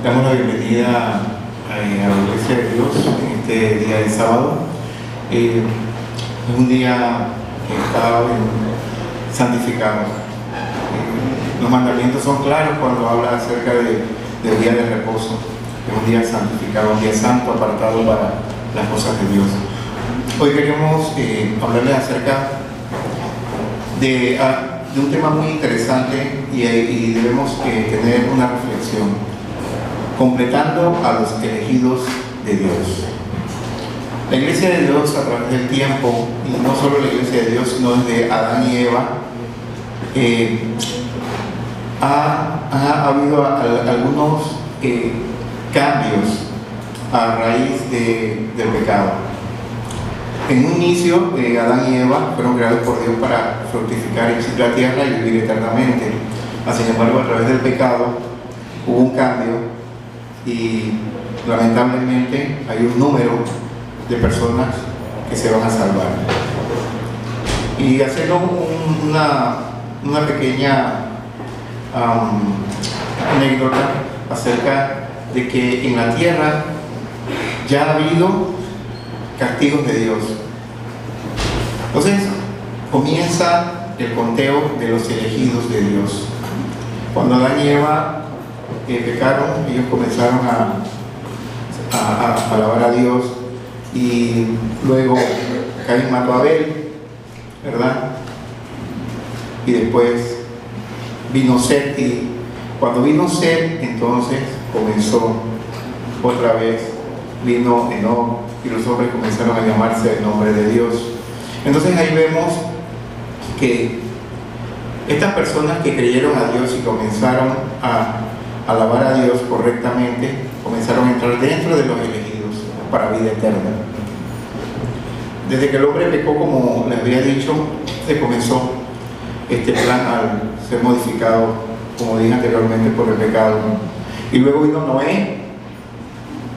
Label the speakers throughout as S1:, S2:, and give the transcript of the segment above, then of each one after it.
S1: Damos la bienvenida a la Iglesia de Dios en este día de sábado. Es un día que está santificado. Los mandamientos son claros cuando habla acerca del día de reposo. Es un día santificado, un día santo, apartado para las cosas de Dios. Hoy queremos hablarles acerca de un tema muy interesante y debemos tener una reflexión. Completando a los elegidos de Dios. La Iglesia de Dios a través del tiempo, y no solo la Iglesia de Dios, sino desde Adán y Eva, ha habido algunos cambios a raíz del pecado. En un inicio, Adán y Eva fueron creados por Dios para fructificar y la tierra y vivir eternamente. Sin embargo, a través del pecado hubo un cambio y lamentablemente hay un número de personas que se van a salvar. Y haciendo una pequeña anécdota acerca de que en la tierra ya ha habido castigos de Dios. Entonces comienza el conteo de los elegidos de Dios. Cuando Adán y Eva pecaron, ellos comenzaron a alabar a Dios, y luego Caín mató a Abel, ¿verdad? Y después vino Set, y cuando vino Set, entonces comenzó otra vez, vino Enoc, y los hombres comenzaron a llamarse el nombre de Dios. Entonces ahí vemos que estas personas que creyeron a Dios y comenzaron a alabar a Dios correctamente, comenzaron a entrar dentro de los elegidos para vida eterna. Desde que el hombre pecó, como les había dicho, se comenzó este plan al ser modificado, como dije anteriormente, por el pecado. Y luego vino Noé,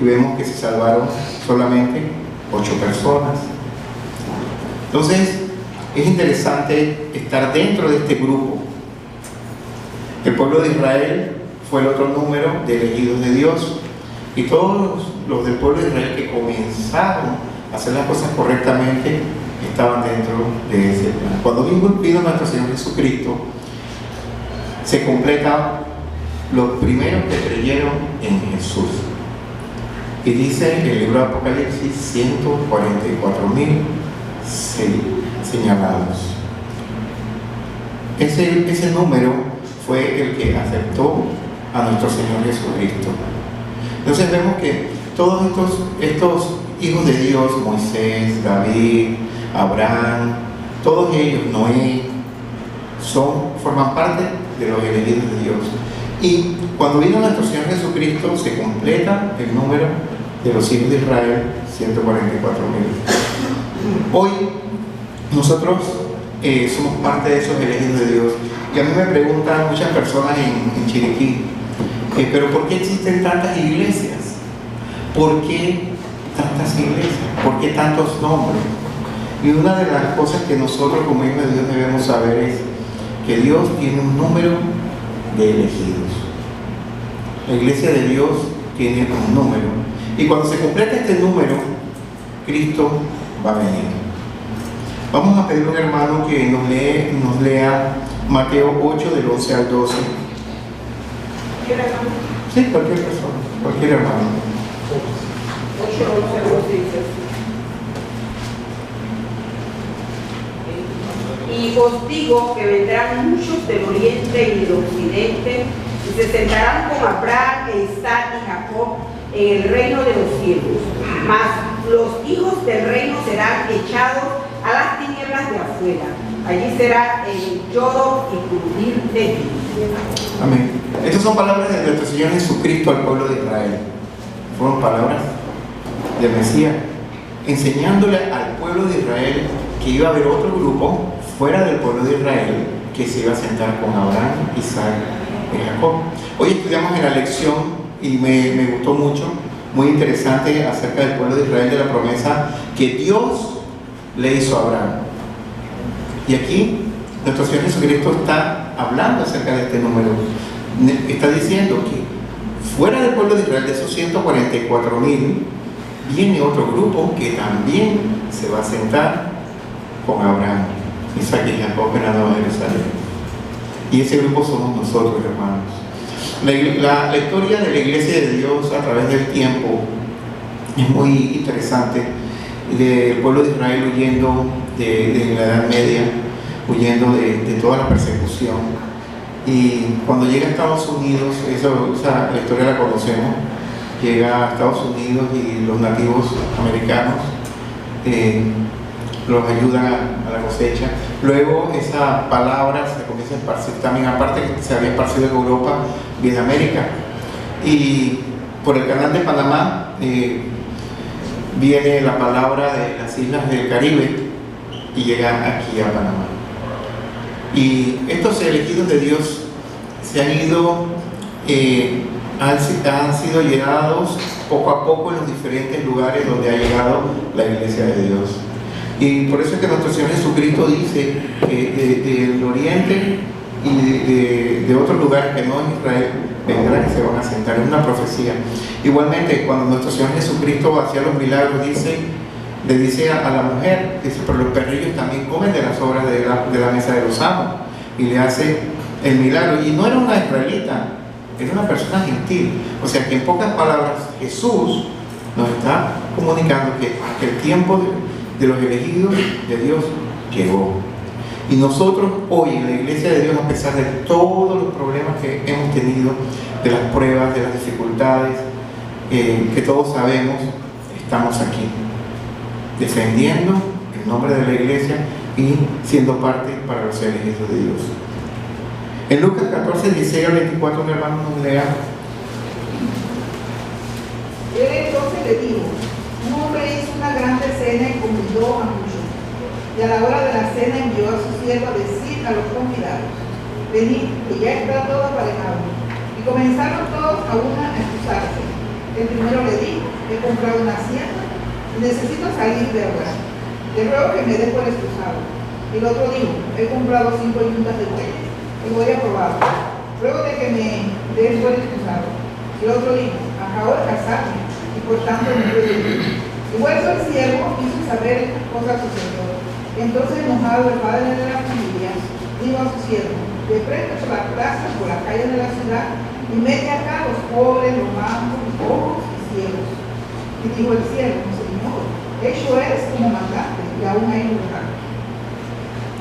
S1: y vemos que se salvaron solamente 8 personas. Entonces, es interesante estar dentro de este grupo. El pueblo de Israel fue el otro número de elegidos de Dios, y todos los del pueblo de Israel que comenzaron a hacer las cosas correctamente estaban dentro de ese plan. Cuando vino nuestro Señor Jesucristo, se completa los primeros que creyeron en Jesús, y dice en el libro de Apocalipsis 144,000 señalados. Ese número fue el que aceptó a nuestro Señor Jesucristo. Entonces vemos que todos estos hijos de Dios, Moisés, David, Abraham, todos ellos, Noé, forman parte de los elegidos de Dios. Y cuando vino nuestro Señor Jesucristo, se completa el número de los hijos de Israel, 144,000. Hoy nosotros somos parte de esos elegidos de Dios. Y a mí me preguntan muchas personas en Chiriquí, pero ¿por qué existen tantas iglesias? ¿Por qué tantas iglesias? ¿Por qué tantos nombres? Y una de las cosas que nosotros como hijos de Dios debemos saber es que Dios tiene un número de elegidos. La iglesia de Dios tiene un número, y cuando se completa este número, Cristo va a venir. Vamos a pedir a un hermano que nos lea Mateo 8 del 11 al 12. Sí, cualquier persona, cualquier hermano.
S2: 8, 11 al 12 dice: Y os digo que vendrán muchos del oriente y del occidente, y se sentarán con Abraham, Isaac y Jacob en el reino de los cielos. Mas los hijos del reino serán echados a las tinieblas de afuera. Allí será el lloro y crujir de dientes.
S1: Amén. Estas son palabras de nuestro Señor Jesucristo al pueblo de Israel. Fueron palabras del Mesías, enseñándole al pueblo de Israel que iba a haber otro grupo fuera del pueblo de Israel que se iba a sentar con Abraham, Isaac y Jacob. Hoy estudiamos en la lección, y me gustó mucho, muy interesante, acerca del pueblo de Israel, de la promesa que Dios le hizo a Abraham. Y aquí nuestro Señor Jesucristo está hablando acerca de este número. Está diciendo que fuera del pueblo de Israel, de esos 144,000, viene otro grupo que también se va a sentar con Abraham, Isaac y Jacob en la Nueva Jerusalén. Y ese grupo somos nosotros, hermanos. La historia de la Iglesia de Dios a través del tiempo es muy interesante. Del pueblo de Israel huyendo de la Edad Media, huyendo de toda la persecución. Y cuando llega a Estados Unidos, la historia la conocemos, llega a Estados Unidos y los nativos americanos los ayudan a la cosecha. Luego esa palabra se comienza a esparcir también, aparte que se había esparcido en Europa y en América. Y por el canal de Panamá viene la palabra de las islas del Caribe y llega aquí a Panamá. Y estos elegidos de Dios se han ido, han sido llegados poco a poco en los diferentes lugares donde ha llegado la Iglesia de Dios. Y por eso es que nuestro Señor Jesucristo dice que del oriente y de otros lugares que no en Israel vendrán y se van a sentar. Es una profecía. Igualmente, cuando nuestro Señor Jesucristo hacía los milagros, le dice a la mujer, dice, pero los perrillos también comen de las obras de la mesa de los amos, y le hace el milagro. Y no era una israelita, era una persona gentil. O sea que en pocas palabras Jesús nos está comunicando que el tiempo de los elegidos de Dios llegó. Y nosotros hoy en la Iglesia de Dios, a pesar de todos los problemas que hemos tenido, de las pruebas, de las dificultades, que todos sabemos, estamos aquí defendiendo el nombre de la Iglesia y siendo parte para los elegidos de Dios. En Lucas 14, 16 al 24, mi hermano nos lea.
S3: Él entonces le dijo: un hombre hizo una grande cena y convidó a muchos. Y a la hora de la cena envió a su siervo a decir a los convidados: venid, que ya está todo aparejado. Y comenzaron todos a una a excusarse. El primero le dijo: he comprado una hacienda y necesito salir de ahora. Te ruego que me des por excusado. Y el otro dijo: he comprado 5 yuntas de bueyes y voy a probarlo. Ruego de que me des por excusado. Y el otro dijo: acabo de casarme y por tanto no puedo ir. Y vuelto el siervo quiso saber qué cosa sucedió. Entonces, enojado el padre de la familia dijo a su siervo: de frente por la plaza, por la calle de la ciudad, y mete acá los pobres, los mancos, los cojos y ciegos. Y dijo el siervo: Señor, hecho es como mandaste, y aún hay lugar.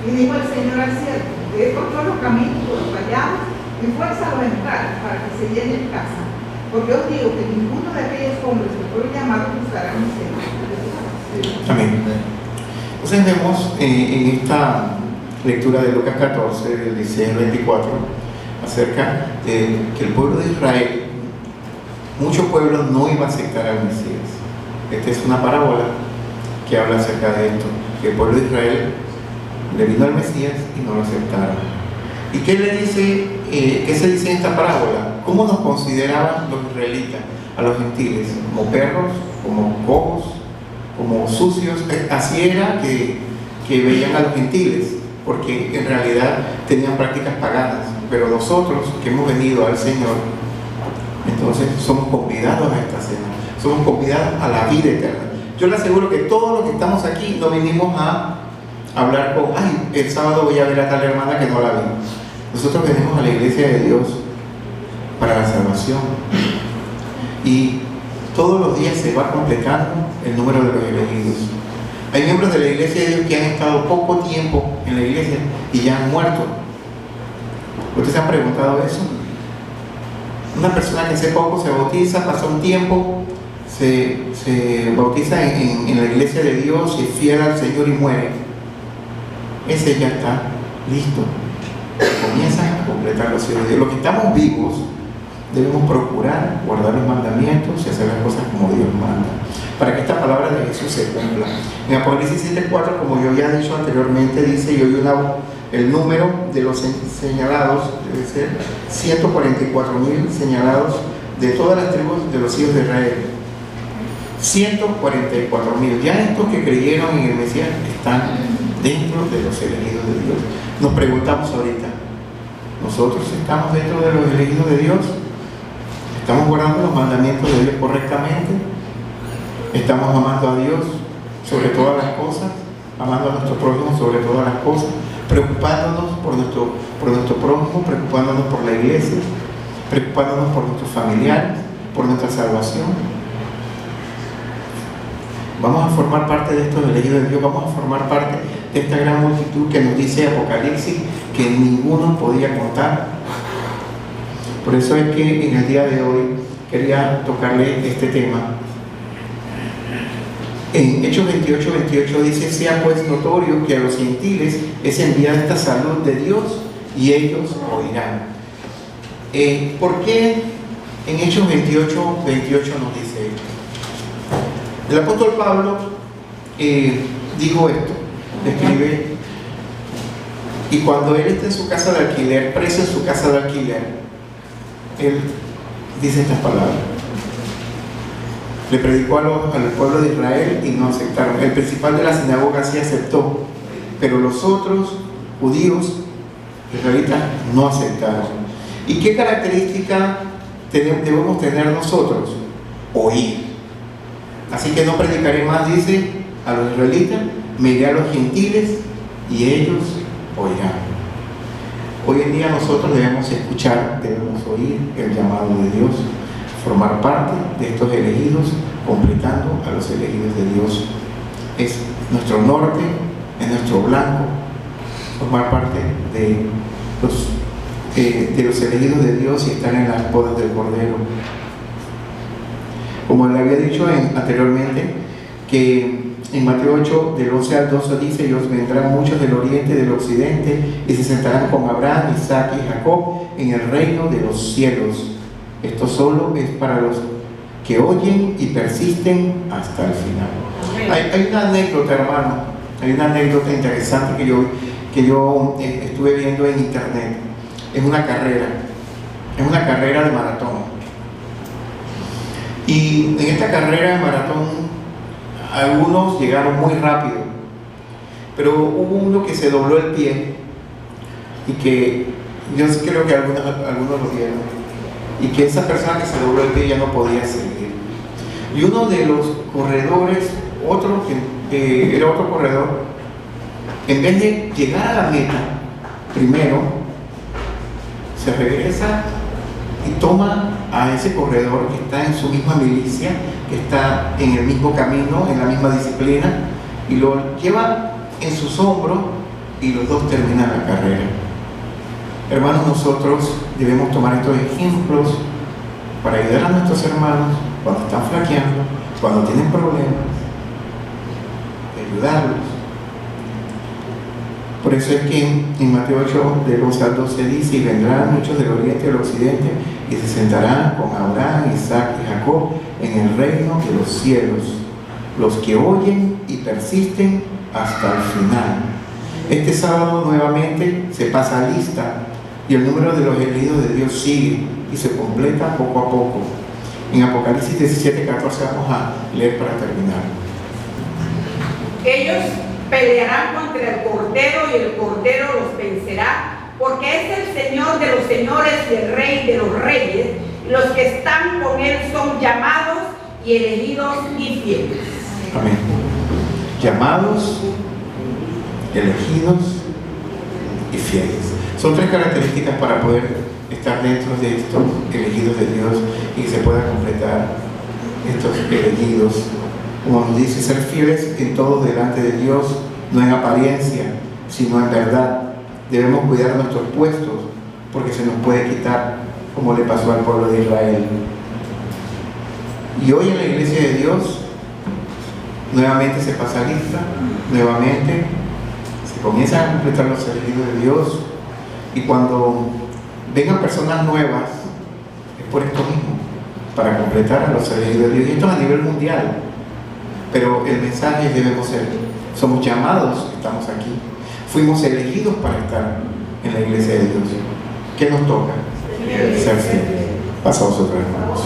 S3: Y dijo el Señor al siervo: ve por todos los caminos, por los vallados, y fuérzalo a entrar, para que se llene en casa. Porque os digo que ninguno de aquellos hombres que fueron llamados estará en mi seno.
S1: Amén. Entonces vemos en esta lectura de Lucas 14, del 16 al 24, acerca de que el pueblo de Israel, muchos pueblos no iban a aceptar al Mesías. Esta es una parábola que habla acerca de esto, que el pueblo de Israel le vino al Mesías y no lo aceptaron. ¿Y qué le dice, qué se dice en esta parábola? ¿Cómo nos consideraban los israelitas a los gentiles? ¿Como perros? ¿Como cojos? ¿Como sucios? Así era que veían a los gentiles, porque en realidad tenían prácticas paganas. Pero nosotros que hemos venido al Señor, entonces somos convidados a esta cena, somos convidados a la vida eterna. Yo le aseguro que todos los que estamos aquí no vinimos a hablar con, el sábado voy a ver a tal hermana que no la vi. Nosotros venimos a la Iglesia de Dios para la salvación, y todos los días se va completando el número de los elegidos. Hay miembros de la Iglesia de Dios que han estado poco tiempo en la iglesia y ya han muerto. ¿Ustedes se han preguntado eso? Una persona que hace poco se bautiza, pasó un tiempo, se bautiza en la Iglesia de Dios, es fiel al Señor y muere. Ese ya está listo. Comienzan a completar los cielos de Dios. Los que estamos vivos debemos procurar guardar los mandamientos y hacer las cosas como Dios manda, para que esta palabra de Jesús se cumpla. En Apocalipsis 7:4, como yo ya he dicho anteriormente, dice: y oí el número de los señalados, debe ser 144,000 señalados de todas las tribus de los hijos de Israel. 144,000. Ya estos que creyeron en el Mesías están dentro de los elegidos de Dios. Nos preguntamos ahorita: ¿nosotros estamos dentro de los elegidos de Dios? ¿Estamos guardando los mandamientos de Dios correctamente? ¿Estamos amando a Dios sobre todas las cosas? Amando a nuestro prójimo sobre todas las cosas, preocupándonos por nuestro prójimo, preocupándonos por la iglesia, preocupándonos por nuestros familiares, por nuestra salvación. Vamos a formar parte de estos elegidos de Dios, vamos a formar parte de esta gran multitud que nos dice Apocalipsis que ninguno podía contar. Por eso es que en el día de hoy quería tocarle este tema. En Hechos 28 dice: sea pues notorio que a los gentiles es enviada esta salud de Dios y ellos oirán. ¿Por qué en Hechos 28 nos dice esto? El apóstol Pablo dijo esto, describe, y cuando él está en su casa de alquiler, preso en su casa de alquiler, él dice estas palabras: le predicó al pueblo de Israel y no aceptaron. El principal de la sinagoga sí aceptó, pero los otros judíos israelitas no aceptaron. ¿Y qué característica debemos tener nosotros? Oír. Así que no predicaré más, dice, a los israelitas, me iré a los gentiles y ellos oirán. Hoy en día nosotros debemos escuchar, debemos oír el llamado de Dios, formar parte de estos elegidos, completando a los elegidos de Dios. Es nuestro norte, es nuestro blanco, formar parte de los elegidos de Dios y estar en las bodas del Cordero. Como le había dicho anteriormente, que en Mateo 8, del 11 al 12 dice: y os vendrán muchos del oriente y del occidente y se sentarán con Abraham, Isaac y Jacob en el reino de los cielos. Esto solo es para los que oyen y persisten hasta el final. Hay una anécdota, hermano, hay una anécdota interesante que yo estuve viendo en internet. Es una carrera de maratón. Y en esta carrera de maratón algunos llegaron muy rápido, pero hubo uno que se dobló el pie y que yo creo que algunos lo vieron, y que esa persona que se dobló el pie ya no podía seguir. Y uno de los corredores, que era otro corredor, en vez de llegar a la meta primero, se regresa y toma a ese corredor que está en su misma milicia, que está en el mismo camino, en la misma disciplina, y lo lleva en sus hombros y los dos terminan la carrera. Hermanos, nosotros debemos tomar estos ejemplos para ayudar a nuestros hermanos cuando están flaqueando, cuando tienen problemas, ayudarlos. Por eso es que en Mateo 8, del 11 al 12 dice: y vendrán muchos del oriente y del occidente y se sentarán con Abraham, Isaac y Jacob en el reino de los cielos, los que oyen y persisten hasta el final. Este sábado nuevamente se pasa lista y el número de los elegidos de Dios sigue y se completa poco a poco. En Apocalipsis 17, 14 vamos a leer para terminar.
S2: Ellos pelearán contra el Cordero y el Cordero los vencerá, porque es el Señor de los señores y el Rey de los reyes. Los que están con Él son llamados y elegidos y fieles.
S1: Amén. Llamados, elegidos y fieles. Son tres características para poder estar dentro de estos elegidos de Dios y que se pueda completar estos elegidos. Como nos dice, ser fieles en todo delante de Dios, no en apariencia, sino en verdad. Debemos cuidar nuestros puestos porque se nos puede quitar, como le pasó al pueblo de Israel. Y hoy en la iglesia de Dios nuevamente se pasa lista, nuevamente se comienzan a completar los elegidos de Dios, y cuando vengan personas nuevas es por esto mismo, para completar a los elegidos de Dios. Y esto es a nivel mundial, pero el mensaje debemos ser: somos llamados, estamos aquí, fuimos elegidos para estar en la iglesia de Dios. ¿Qué nos toca? Ser fieles. Pasa a vosotros, hermanos.